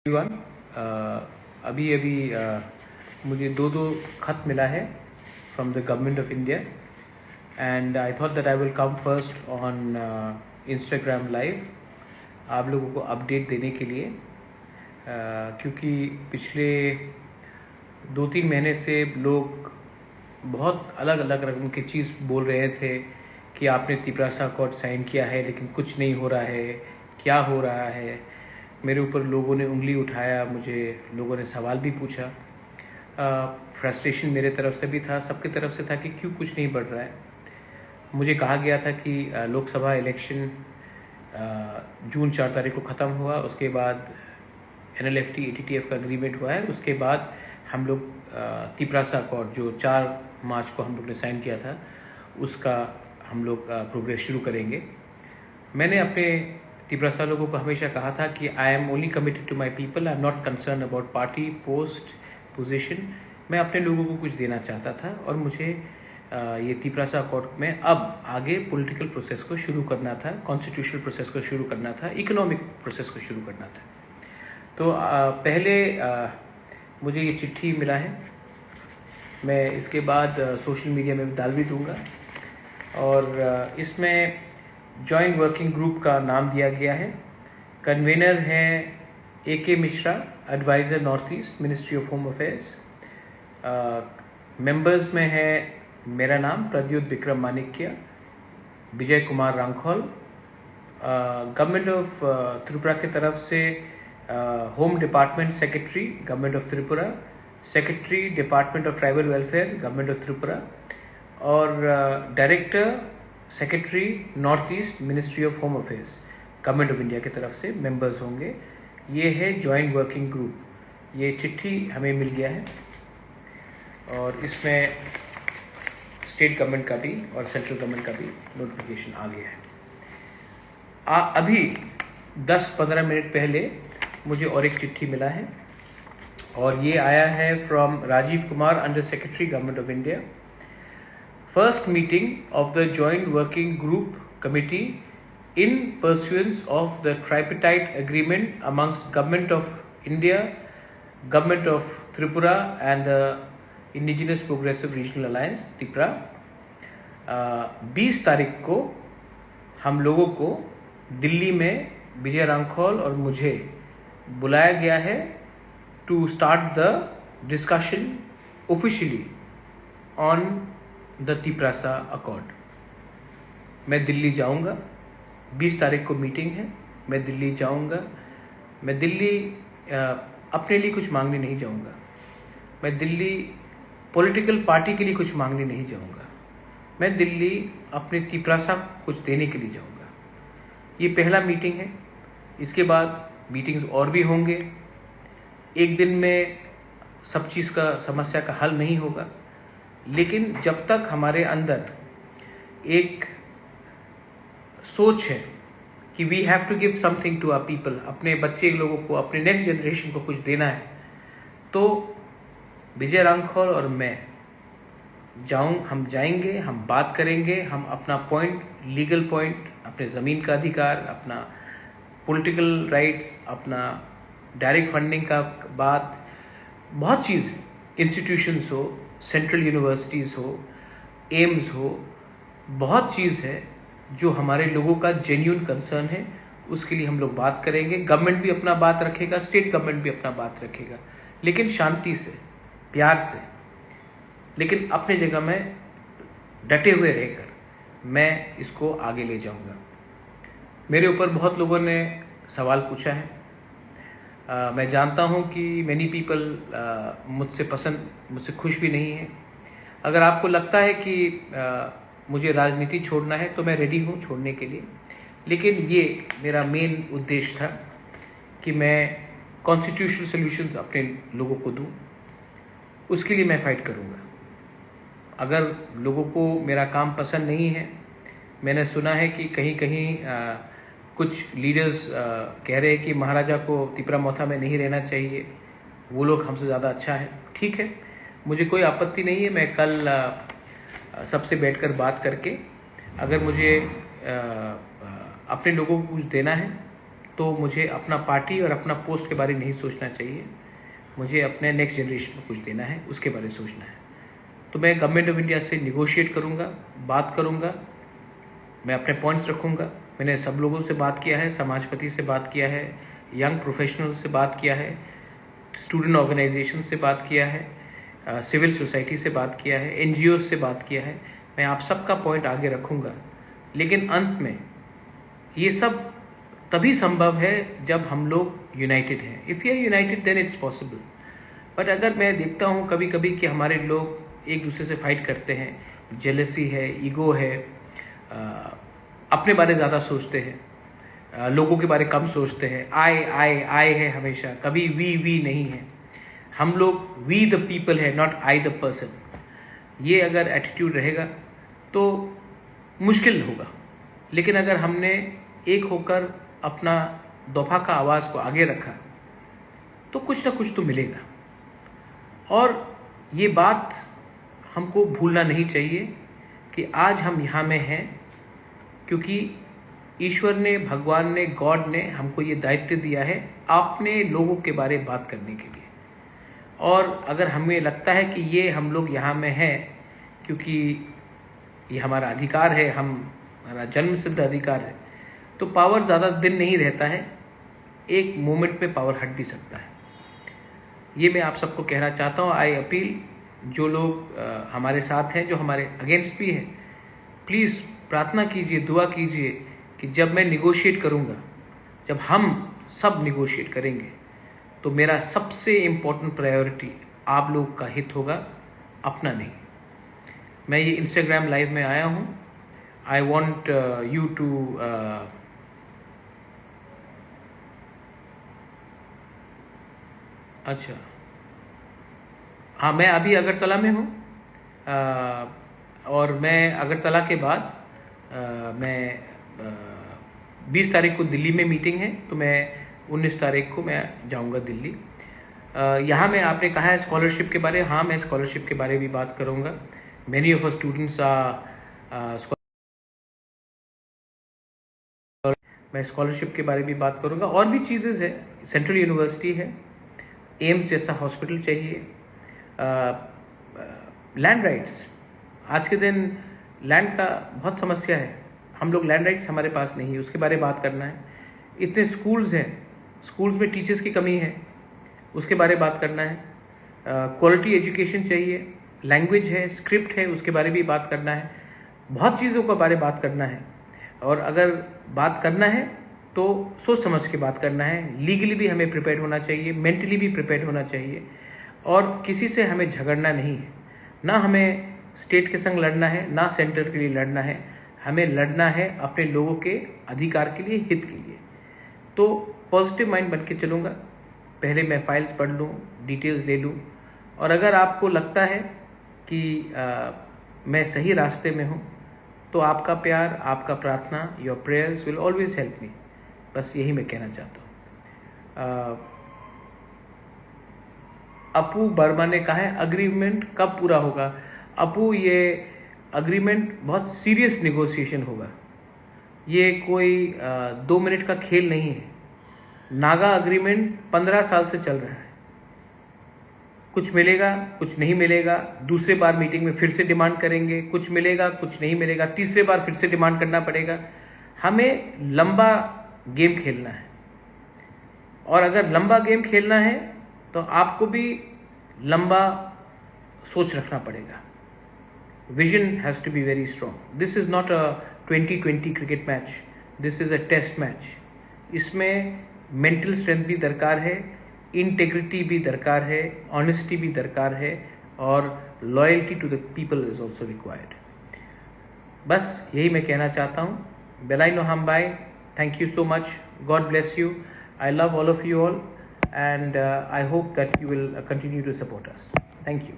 Everyone, अभी अभी मुझे दो खत मिला है from the government of India and I thought that I will come first on Instagram live आप लोगों को अपडेट देने के लिए, क्योंकि पिछले 2-3 महीने से लोग बहुत अलग अलग रकम की चीज़ बोल रहे थे कि आपने तिपरासा अकॉर्ड साइन किया है लेकिन कुछ नहीं हो रहा है, क्या हो रहा है। मेरे ऊपर लोगों ने उंगली उठाया, मुझे लोगों ने सवाल भी पूछा। फ्रस्ट्रेशन मेरे तरफ से भी था, सबकी तरफ से था कि क्यों कुछ नहीं बढ़ रहा है। मुझे कहा गया था कि लोकसभा इलेक्शन जून 4 तारीख को ख़त्म हुआ, उसके बाद NLFT ATTF का एग्रीमेंट हुआ है, उसके बाद हम लोग तिपरासा अकॉर्ड जो 4 मार्च को हम लोग ने साइन किया था उसका हम लोग प्रोग्रेस शुरू करेंगे। मैंने अपने तिपरासा लोगों को हमेशा कहा था कि I am only committed to my people, I am not concern about party, post, position. मैं अपने लोगों को कुछ देना चाहता था और मुझे ये तिपरासा अकॉर्ड में अब आगे पॉलिटिकल प्रोसेस को शुरू करना था, कॉन्स्टिट्यूशनल प्रोसेस को शुरू करना था, इकोनॉमिक प्रोसेस को शुरू करना था। तो पहले मुझे ये चिट्ठी मिला है, मैं इसके बाद सोशल मीडिया में डाल भी दूंगा और इसमें जॉइंट वर्किंग ग्रुप का नाम दिया गया है। कन्वेनर हैं AK Mishra, adviser north east, ministry of home affairs. Members में है मेरा नाम प्रद्युत विक्रम मानिक्य, विजय कुमार रांखोल। गवर्नमेंट ऑफ त्रिपुरा की तरफ से home department secretary government of Tripura, secretary department of tribal welfare government of Tripura और director secretary north east ministry of home affairs government of India की तरफ से मेंबर्स होंगे। ये है जॉइंट वर्किंग ग्रुप। ये चिट्ठी हमें मिल गया है और इसमें स्टेट गवर्नमेंट का भी और सेंट्रल गवर्नमेंट का भी नोटिफिकेशन आ गया है। अभी 10-15 मिनट पहले मुझे और एक चिट्ठी मिला है और ये आया है from Rajiv Kumar, under secretary government of India. First meeting of the Joint Working Group Committee in pursuance of the tripartite agreement amongst Government of India, Government of Tripura and the Indigenous Progressive Regional Alliance (TIPRA). 20 तारीख को हम लोगों को दिल्ली में विजय रांखोल और मुझे बुलाया गया है to start the discussion officially on the Tiprasa accord. मैं दिल्ली जाऊंगा, 20 तारीख को मीटिंग है, मैं दिल्ली जाऊंगा। मैं दिल्ली अपने लिए कुछ मांगने नहीं जाऊंगा, मैं दिल्ली पॉलिटिकल पार्टी के लिए कुछ मांगने नहीं जाऊंगा, मैं दिल्ली अपने तिपरासा कुछ देने के लिए जाऊंगा। ये पहला मीटिंग है, इसके बाद मीटिंग्स और भी होंगे। एक दिन में सब चीज़ का समस्या का हल नहीं होगा, लेकिन जब तक हमारे अंदर एक सोच है कि we have to give something to our people, अपने बच्चे लोगों को, अपने नेक्स्ट जनरेशन को कुछ देना है, तो विजय रांखोल और मैं हम जाएंगे, हम बात करेंगे, हम अपना पॉइंट, लीगल पॉइंट, अपने ज़मीन का अधिकार, अपना पॉलिटिकल राइट्स, अपना डायरेक्ट फंडिंग का बात, बहुत चीज़, इंस्टीट्यूशंस हो, सेंट्रल यूनिवर्सिटीज़ हो, एम्स हो, बहुत चीज़ है जो हमारे लोगों का जेन्युइन कंसर्न है। उसके लिए हम लोग बात करेंगे। गवर्नमेंट भी अपना बात रखेगा, स्टेट गवर्नमेंट भी अपना बात रखेगा, लेकिन शांति से, प्यार से, लेकिन अपने जगह में डटे हुए रहकर मैं इसको आगे ले जाऊंगा। मेरे ऊपर बहुत लोगों ने सवाल पूछा है। मैं जानता हूं कि मैनी पीपल मुझसे खुश भी नहीं है। अगर आपको लगता है कि मुझे राजनीति छोड़ना है तो मैं रेडी हूं छोड़ने के लिए, लेकिन ये मेरा मेन उद्देश्य था कि मैं कॉन्स्टिट्यूशनल सॉल्यूशंस अपने लोगों को दूं। उसके लिए मैं फाइट करूंगा। अगर लोगों को मेरा काम पसंद नहीं है, मैंने सुना है कि कहीं कहीं कुछ लीडर्स कह रहे हैं कि महाराजा को तिपरा मोथा में नहीं रहना चाहिए, वो लोग हमसे ज़्यादा अच्छा है। ठीक है, मुझे कोई आपत्ति नहीं है। मैं कल सबसे बैठकर बात करके, अगर मुझे अपने लोगों को कुछ देना है तो मुझे अपना पार्टी और अपना पोस्ट के बारे में नहीं सोचना चाहिए, मुझे अपने नेक्स्ट जनरेशन को कुछ देना है, उसके बारे में सोचना है। तो मैं गवर्नमेंट ऑफ इंडिया से निगोशिएट करूँगा, बात करूँगा, मैं अपने पॉइंट्स रखूँगा। मैंने सब लोगों से बात किया है, समाजपति से बात किया है, यंग प्रोफेशनल से बात किया है, स्टूडेंट ऑर्गेनाइजेशन से बात किया है, सिविल सोसाइटी से बात किया है, NGO से बात किया है। मैं आप सबका पॉइंट आगे रखूँगा, लेकिन अंत में ये सब तभी संभव है जब हम लोग यूनाइटेड हैं। If you are united then it's possible. But अगर मैं देखता हूँ कभी कभी कि हमारे लोग एक दूसरे से फाइट करते हैं, जेलसी है, ईगो है, अपने बारे ज़्यादा सोचते हैं, लोगों के बारे कम सोचते हैं, आई है हमेशा, कभी वी नहीं है। हम लोग वी द पीपल है, नॉट आई द पर्सन। ये अगर एटीट्यूड रहेगा तो मुश्किल होगा, लेकिन अगर हमने एक होकर अपना दोफा का आवाज़ को आगे रखा तो कुछ ना कुछ तो मिलेगा। और ये बात हमको भूलना नहीं चाहिए कि आज हम यहाँ में हैं क्योंकि ईश्वर ने, भगवान ने, गॉड ने हमको ये दायित्व दिया है अपने लोगों के बारे में बात करने के लिए। और अगर हमें लगता है कि ये हम लोग यहाँ में हैं क्योंकि ये हमारा अधिकार है, हमारा जन्म सिद्ध अधिकार है, तो पावर ज़्यादा दिन नहीं रहता है, एक मोमेंट में पावर हट भी सकता है। ये मैं आप सबको कहना चाहता हूँ। आई अपील, जो लोग हमारे साथ हैं, जो हमारे अगेंस्ट भी हैं, प्लीज़ प्रार्थना कीजिए, दुआ कीजिए कि जब मैं निगोशिएट करूँगा, जब हम सब निगोशिएट करेंगे, तो मेरा सबसे इम्पोर्टेंट प्रायोरिटी आप लोग का हित होगा, अपना नहीं। मैं ये इंस्टाग्राम लाइव में आया हूँ। आई वॉन्ट यू टू अच्छा, हाँ, मैं अभी अगरतला में हूँ और मैं अगरतला के बाद मैं 20 तारीख को दिल्ली में मीटिंग है, तो मैं 19 तारीख को मैं जाऊँगा दिल्ली। यहाँ में आपने कहा है स्कॉलरशिप के बारे, हाँ, मैं स्कॉलरशिप के बारे में भी बात करूँगा। मैनी ऑफ स्टूडेंट्स मैं स्कॉलरशिप के बारे में भी बात करूँगा। और भी चीज़ें हैं, सेंट्रल यूनिवर्सिटी है, एम्स जैसा हॉस्पिटल चाहिए, लैंड राइट्स। आज के दिन लैंड का बहुत समस्या है, हम लोग लैंड राइट्स हमारे पास नहीं है, उसके बारे में बात करना है। इतने स्कूल्स हैं, स्कूल्स में टीचर्स की कमी है, उसके बारे में बात करना है। क्वालिटी एजुकेशन चाहिए, लैंग्वेज है, स्क्रिप्ट है, उसके बारे में भी बात करना है। बहुत चीज़ों के बारे में बात करना है, और अगर बात करना है तो सोच समझ के बात करना है। लीगली भी हमें प्रिपेयर होना चाहिए, मेंटली भी प्रिपेयर होना चाहिए, और किसी से हमें झगड़ना नहीं है। ना हमें स्टेट के संग लड़ना है, ना सेंटर के लिए लड़ना है, हमें लड़ना है अपने लोगों के अधिकार के लिए, हित के लिए। तो पॉजिटिव माइंड बन के चलूँगा। पहले मैं फाइल्स पढ़ लूँ, डिटेल्स ले लूँ, और अगर आपको लगता है कि मैं सही रास्ते में हूँ, तो आपका प्यार, आपका प्रार्थना, your prayers will always help me. बस यही मैं कहना चाहता हूँ। अपू वर्मा ने कहा है अग्रीमेंट कब पूरा होगा? अपू, ये अग्रीमेंट बहुत सीरियस निगोशिएशन होगा, ये कोई 2 मिनट का खेल नहीं है। नागा अग्रीमेंट 15 साल से चल रहा है, कुछ मिलेगा, कुछ नहीं मिलेगा, दूसरे बार मीटिंग में फिर से डिमांड करेंगे, कुछ मिलेगा, कुछ नहीं मिलेगा, तीसरे बार फिर से डिमांड करना पड़ेगा। हमें लंबा गेम खेलना है, और अगर लंबा गेम खेलना है तो आपको भी लंबा सोच रखना पड़ेगा। Vision has to be very strong. This is not a 2020 cricket match, this is a test match. इसमें मेंटल स्ट्रेंथ भी दरकार है, इंटेग्रिटी भी दरकार है, ऑनेस्टी भी दरकार है, और loyalty to the people is also required. बस यही मैं कहना चाहता हूँ। बेलाई नोहाम bye, thank you so much, god bless you, I love all of you all, and I hope that you will continue to support us. Thank you.